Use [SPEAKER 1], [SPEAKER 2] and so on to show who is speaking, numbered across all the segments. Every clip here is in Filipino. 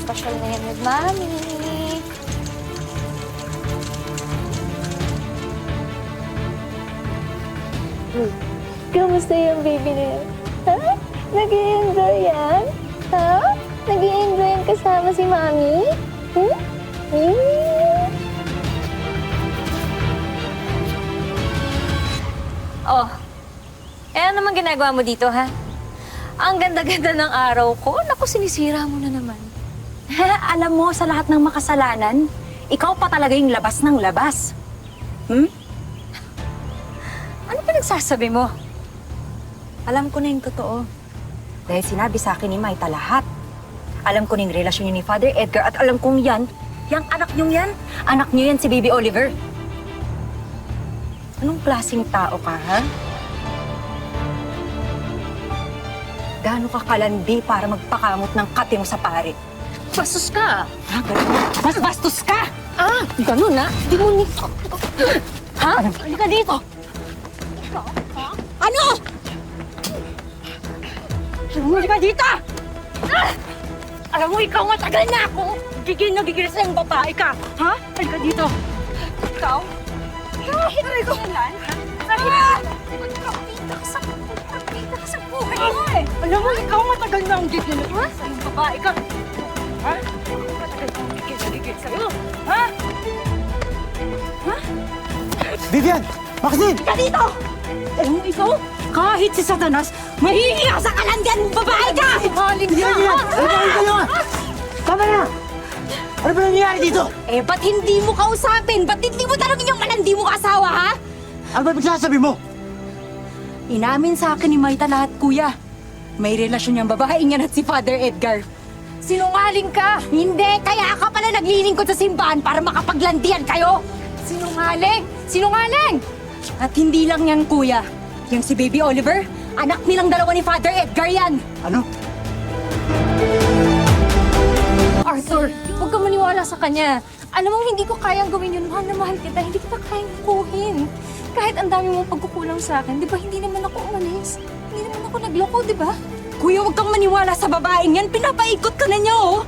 [SPEAKER 1] pasyal na yan with Mami. Kamusta yung baby na yan? Ha? Nag-i-enjoy yan? Ha? Nag-i-enjoy yan kasama si Mami? Hmm? Oh, ano naman ginagawa mo dito, ha? Ang ganda-ganda ng araw ko. Naku, sinisira mo na naman.
[SPEAKER 2] Ha? Alam mo, sa lahat ng makasalanan, ikaw pa talaga yung labas ng labas.
[SPEAKER 1] Ano pinagsasabi mo?
[SPEAKER 2] Alam ko na yung totoo. Dahil sinabi sa akin ni Maita lahat. Alam ko na yung relasyon niyo ni Father Edgar at alam kong yan, yung anak niyo yan si Baby Oliver. Anong klaseng tao ka, ha? Gaano ka kalandi para magpakamot ng kate mo sa pare?
[SPEAKER 1] Bastos ka!
[SPEAKER 2] Ha? Mas bastos ka!
[SPEAKER 1] Ah, ganun na? Di mo ni... Ha?
[SPEAKER 2] Halika dito! Ano? Halika dito! Ah! Alam mo, ikaw matagal na ako! Gigil na gigil sa yung babae ka! Ha? Halika dito! Ikaw? Kahit ko lan, Nakita ka sa buhay mo eh! Alam mo, ikaw matagal na ang gigil na sa yung babae ka! Ha? Matagal na ang gigil na gigil sa'yo! Ha? Ha?
[SPEAKER 3] Vivian! Maxine!
[SPEAKER 2] Halika dito! Alam mo, ikaw, kahit si Satanas, mahihiya sa kalandian mong babae ka! Haling ka!
[SPEAKER 3] Vivian! Vivian! Kayo nga! Tama na! Ano ba nangyayari dito?
[SPEAKER 2] Eh, ba't hindi mo kausapin? Ba't hindi mo tanongin yung malandi mo asawa, ha?
[SPEAKER 3] Ano ba pinagsasabi mo?
[SPEAKER 2] Inamin sa akin ni Maita lahat, kuya. May relasyon niyang babae niyan at si Father Edgar. Sinungaling ka! Hindi! Kaya ka pala naglilingkod sa simbahan para makapaglandian kayo! Sinungaling! Sinungaling! At hindi lang yan, kuya. Yung si Baby Oliver, anak nilang dalawa ni Father Edgar yan!
[SPEAKER 3] Ano?
[SPEAKER 1] Arthur, huwag ka maniwala sa kanya. Alam mo, hindi ko kayang gawin yun. Mahal na mahal kita. Hindi kita kayang kuhin. Kahit ang dami mong pagkukulang sa akin, di ba hindi naman ako umalis? Hindi naman ako nagloko, di ba?
[SPEAKER 2] Kuya, huwag kang maniwala sa babaeng yan. Pinapaikot ka na niya, oh!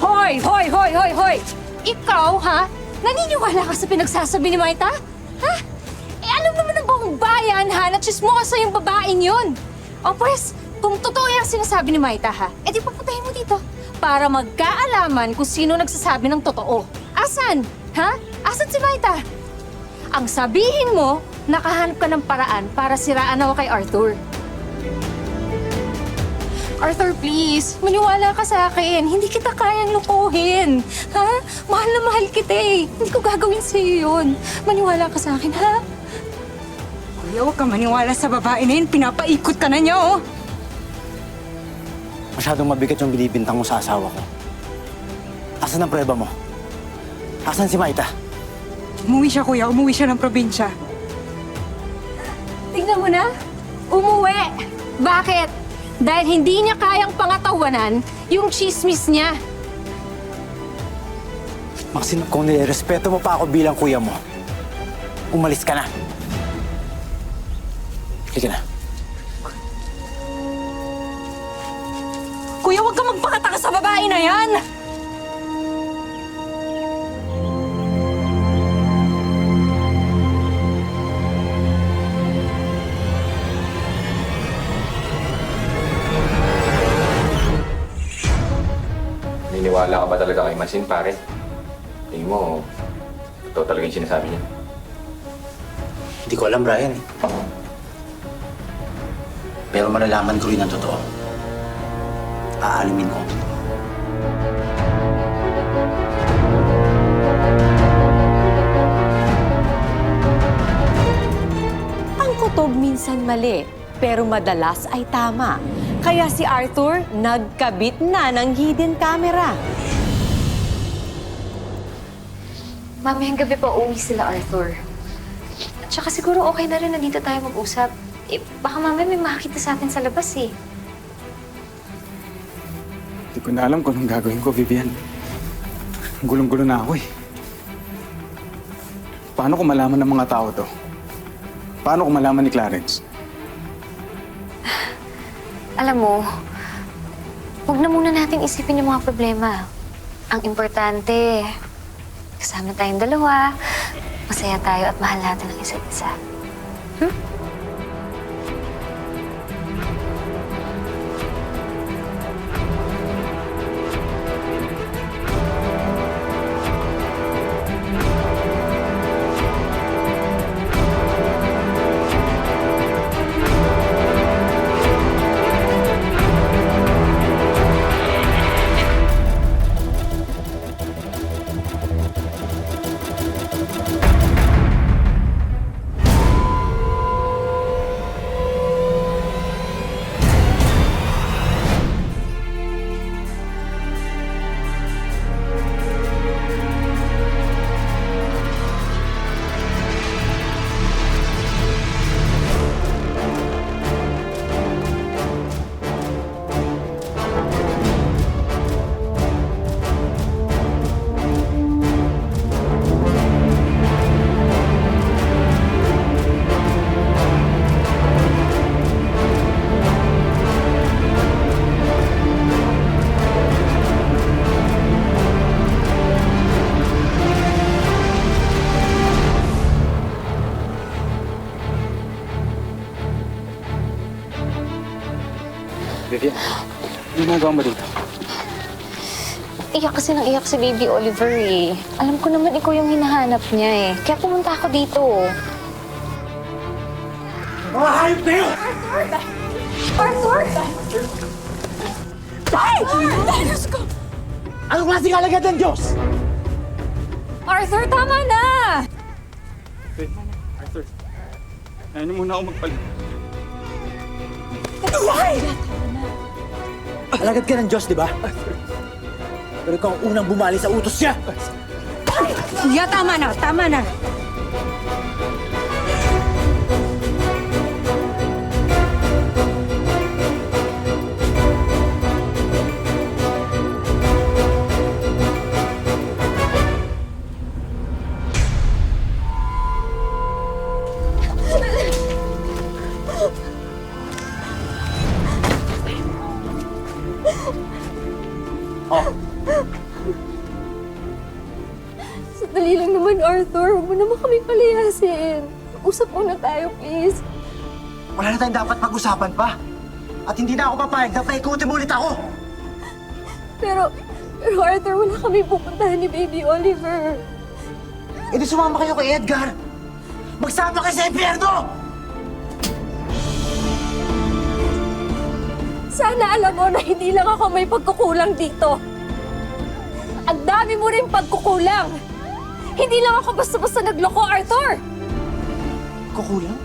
[SPEAKER 1] Hoy! Hoy! Hoy! Hoy! Hoy! Ikaw, ha? Naniniwala ka sa pinagsasabi ni Maita? Ha? Eh, alam naman ng buong bayan, ha? Na chismosa yung babaeng yun. O pues, kung totoo yung sinasabi ni Maita, ha? Eh, di papatayin mo dito. Para magkaalaman kung sino nagsasabi ng totoo. Asan? Ha? Asan si Maita? Ang sabihin mo, nakahanap ka ng paraan para siraan ako kay Arthur. Arthur, please. Maniwala ka sa akin. Hindi kita kayang lukuhin. Ha? Mahal na mahal kita eh. Hindi ko gagawin sa'yo yun. Maniwala ka sa akin, ha?
[SPEAKER 2] Kuya, huwag kang maniwala sa babae na yun. Pinapaikot ka na niya, oh!
[SPEAKER 3] Masyadong mabigat yung binibintang mo sa asawa ko. Asan ang prueba mo? Asan si Maita?
[SPEAKER 2] Umuwi siya, kuya. Umuwi siya ng probinsya.
[SPEAKER 1] Tingnan mo na. Umuwi. Bakit? Dahil hindi niya kayang pangatawanan yung chismis niya.
[SPEAKER 3] Maxine, kung nirespeto mo pa ako bilang kuya mo, umalis ka na. Halika na.
[SPEAKER 2] Kuya, huwag kang magpakataka sa babae na yan!
[SPEAKER 4] Niniwala ka ba talaga kay Maxine, pare? Tingin mo, totoo talaga yung sinasabi niya.
[SPEAKER 3] Hindi ko alam, Brian. Pero malalaman ko rin ang totoo. Aalimin ko ang totoo.
[SPEAKER 5] Ang kutob minsan mali, pero madalas ay tama. Kaya si Arthur nagkabit na ng hidden camera.
[SPEAKER 1] Mamayang gabi pa uwi sila, Arthur. At saka siguro okay na rin na dito tayo mag-usap. Eh, baka mamaya may makakita sa atin sa labas eh.
[SPEAKER 6] Hindi ko na alam kung anong gagawin ko, Vivian. Gulong-gulo na ako eh. Paano ko malaman ng mga tao to? Paano ko malaman ni Clarence?
[SPEAKER 1] Alam mo, huwag na muna natin isipin yung mga problema. Ang importante, kasama tayong dalawa, masaya tayo at mahal natin ang isa't isa.
[SPEAKER 6] Vivian, ano nagawa mo dito?
[SPEAKER 1] Iyak kasi nang iyak si Baby Oliver eh. Alam ko naman ikaw yung hinahanap niya eh. Kaya pumunta ako dito.
[SPEAKER 3] Mga hayop kayo!
[SPEAKER 1] Arthur!
[SPEAKER 2] Ay! Diyos ko!
[SPEAKER 3] Anong klaseng alagad ng Diyos?
[SPEAKER 1] Arthur, tama na!
[SPEAKER 6] Arthur, ayaw niyo muna ako magpalit.
[SPEAKER 3] Alagad ka ng Diyos, di ba? Pero ikaw ang unang bumali sa utos niya!
[SPEAKER 2] Kuya, tama na, tama na.
[SPEAKER 1] Sandali lang naman, Arthur. Huwag mo naman kami palayasin. Usap muna tayo, please.
[SPEAKER 3] Wala na tayong dapat pag-usapan pa. At hindi na ako papayag na paikutin mo ulit ako.
[SPEAKER 1] Pero Arthur, wala kami pupuntahan ni Baby Oliver.
[SPEAKER 3] E di sumama kayo kay Edgar. Magsama kayo sa impyerno!
[SPEAKER 1] Sana alam mo na hindi lang ako may pagkukulang dito. Ang dami mo rin pagkukulang. Hindi lang ako basta-basta nagloko, Arthur.
[SPEAKER 3] Kukulang?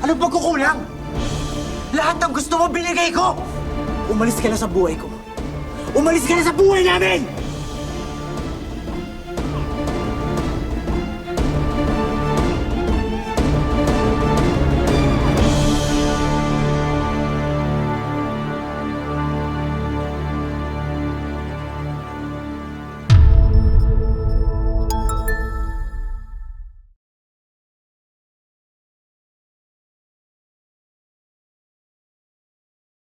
[SPEAKER 3] Anong pagkukulang? Lahat ng gusto mo binigay ko! Umalis ka na sa buhay ko. Umalis ka na sa buhay namin!